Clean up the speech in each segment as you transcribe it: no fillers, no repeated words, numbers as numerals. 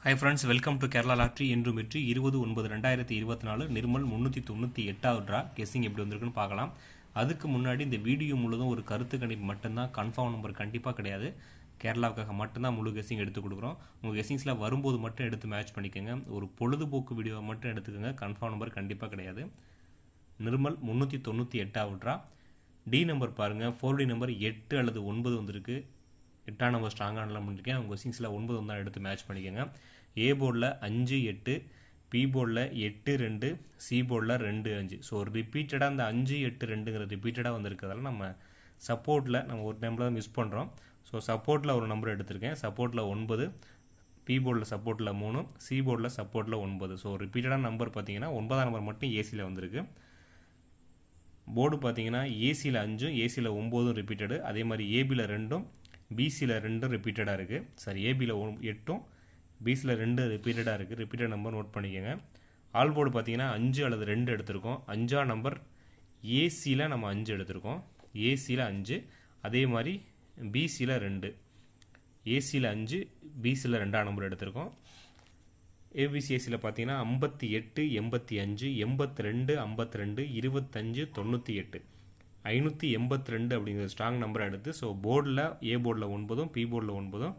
Hi friends, welcome to Kerala lottery. என்றும் வெற்றி 20/9/2024 Nirmal 398வது draw. Guessing எப்படி வந்திருக்குன்னு பார்க்கலாம். அதுக்கு முன்னாடி இந்த வீடியோ முழுதும் ஒரு கருத்து கணிப்பு மட்டும்தான், கன்ஃபார்ம் நம்பர் கண்டிப்பாக கிடையாது. கேரளாவுக்காக மட்டும்தான் முழு கெஸ்ஸிங் எடுத்து கொடுக்குறோம். உங்கள் கெஸ்ஸிங்ஸில் வரும்போது மட்டும் எடுத்து மேட்ச் பண்ணிக்கோங்க. ஒரு பொழுதுபோக்கு வீடியோவை மட்டும் எடுத்துக்கோங்க. கன்ஃபார்ம் நம்பர் கண்டிப்பாக கிடையாது. நிர்மல் 398வது ட்ரா. டி நம்பர் பாருங்கள். 4D நம்பர் 8 அல்லது 9 வந்திருக்கு. 8ஆம் நம்பர் ஸ்ட்ராங்காக பண்ணியிருக்கேன். உங்கள் கெஸ்ஸிங்ஸில் 9 வந்தால் எடுத்து மேட்ச் பண்ணிக்கோங்க. ஏ போர்டில் 5 8, பி போர்டில் 8 2, சி போர்டில் 2 5. ஸோ ரிப்பீட்டடாக அந்த 5 8 2ங்கிற ரிப்பீட்டடாக வந்திருக்கிறதால நம்ம சப்போர்ட்டில் நம்ம ஒரு டைமில் தான் மிஸ் பண்ணுறோம். ஸோ சப்போர்ட்டில் ஒரு நம்பர் எடுத்திருக்கேன். சப்போர்ட்டில் 9, பி போர்டில் சப்போர்ட்டில் 3, சி போர்டில் சப்போர்ட்டில் 9. ஸோ ரிப்பீட்டடான நம்பர் பார்த்தீங்கன்னா 9ஆம் நம்பர் மட்டும் ஏசியில் வந்திருக்கு. போர்டு பார்த்தீங்கன்னா ஏசியில் 5, ஏசியில் 9 ரிப்பீட்டடு. அதே மாதிரி ஏபியில் 2ம், பிசியில் 2 ரிப்பீட்டடாக இருக்குது. சாரி, ஏபியில் 8ம், பிசியில் 2 ரிப்பீட்டடாக இருக்குது. ரிப்பீட்டட் நம்பர் நோட் பண்ணிக்கோங்க. ஆல் போர்டு பார்த்தீங்கன்னா 5 அல்லது 2 எடுத்திருக்கோம். 5ஆம் நம்பர் ஏசியில் நம்ம 5 எடுத்திருக்கோம். ஏசியில் 5, அதே மாதிரி பிசியில் 2, ஏசியில் 5, பிசியில் 2ஆம் நம்பர் எடுத்திருக்கோம். ஏபிசிஎஸ்சியில் பார்த்தீங்கன்னா 58 85 82 52 25 98 582 அப்படிங்கிற ஸ்ட்ராங் நம்பர் எடுத்து, ஸோ போர்டில் ஏ போர்டில் 9ம், பி போர்டில் 9ம்,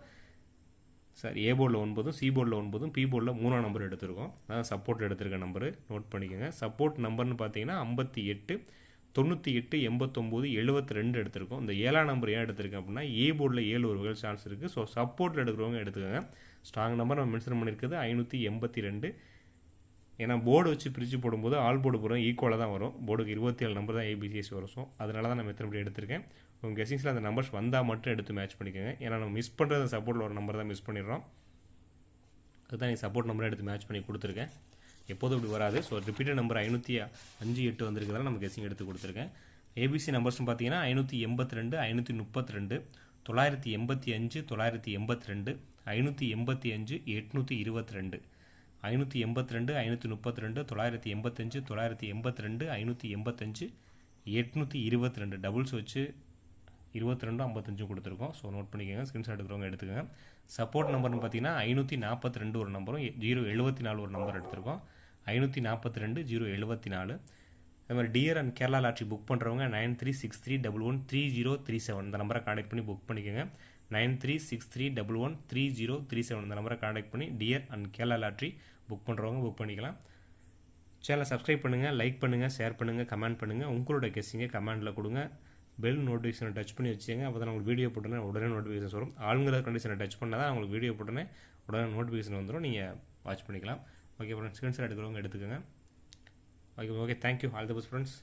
சாரி ஏ போர்டில் 9ம், சி போர்டில் 9ம், பி போர்டில் 3ஆம் நம்பர் எடுத்திருக்கோம். அதான் சப்போர்ட் எடுத்திருக்க நம்பரு நோட் பண்ணிக்கோங்க. சப்போர்ட் நம்பர்னு பார்த்தீங்கன்னா 58 98 89 72 எடுத்திருக்கோம். இந்த 7ஆம் நம்பர் ஏன் எடுத்திருக்கேன் அப்படின்னா ஏ போர்டில் 7 ஒரு சான்ஸ் இருக்குது. ஸோ சப்போர்ட்டில் எடுக்கிறவங்க எடுத்துக்கோங்க. ஸ்ட்ராங் நம்பர் நம்ம மென்ஷன் பண்ணியிருக்கிறது 582. ஏன்னா போர்டு வச்சு பிரித்து போடும்போது ஆல் போர்டு போடுறோம் ஈக்குவலாக தான் வரும். போர்டுக்கு 27 நம்பர் தான் ஏபிசிஎஸ் வரும். ஸோ அதனால தான் நம்ம எத்தனை எடுத்திருக்கேன். உங்கள் கெஸ்ஸிங்ஸில் அந்த நம்பர்ஸ் வந்தால் மட்டும் எடுத்து மேட்ச் பண்ணிக்கோங்க. ஏன்னா நம்ம மிஸ் பண்ணுறது சப்போர்ட்டில் ஒரு நம்பர் தான் மிஸ் பண்ணிடுறோம். அதுதான் நீங்கள் சப்போர்ட் நம்பரை எடுத்து மேட்ச் பண்ணி கொடுத்துருக்கேன். எப்போதும் இப்படி வராது. ஸோ ரிப்பீட்டட் நம்பர் 505 8 வந்திருக்கிறதால நம்ம கெஸ்ஸிங் எடுத்து கொடுத்துருக்கேன். ஏபிசி நம்பர்ஸ்னு பார்த்தீங்கன்னா 582 532 985 982 585 822 582 532 985 982 585 822 டபுள்ஸ் வச்சு 22 55 கொடுத்துருக்கோம். ஸோ நோட் பண்ணிக்கோங்க. ஸ்க்ரீன்ஷாட் எடுக்கிறவங்க எடுத்துக்கோங்க. சப்போர்ட் நம்பர்னு பார்த்தீங்கன்னா 542 ஒரு நம்பரும் 074 ஒரு நம்பர் எடுத்திருக்கோம். 542 074. அதே மாதிரி dear and Kerala lottery book பண்ணுறவங்க 9363113037 இந்த நம்பரை கான்டெக்ட் பண்ணி புக் பண்ணிக்கோங்க. 9363113037 இந்த நம்பரை கான்டெக்ட் பண்ணி dear and Kerala lottery book பண்ணுறவங்க புக் பண்ணிக்கலாம். சேனலை சப்ஸ்கிரைப் பண்ணுங்கள், லைக் பண்ணுங்கள், ஷேர் பண்ணுங்கள், கமெண்ட் பண்ணுங்கள். உங்களோட கெஸ்ஸிங்கை கமெண்டில் கொடுங்க. பெல் நோட்டிஃபிகேஷனை டச் பண்ணி வச்சுங்க. அப்போ தான் உங்களுக்கு வீடியோ போட்டோன்னே உடனே நோட்டிஃபிகேஷன் வரும். ஆளுங்கிற கண்டிஷனை டச் பண்ணால் தான் உங்களுக்கு வீடியோ போட்டோன்னே உடனே நோட்டிஃபிகேஷன் வந்துடும். நீங்கள் வாட்ச் பண்ணிக்கலாம். ஓகே ஃப்ரெண்ட்ஸ், ஸ்க்ரீன்ஷாட் எடுக்கிறவங்க எடுத்துக்கோங்க. Okay, thank you. All the best friends.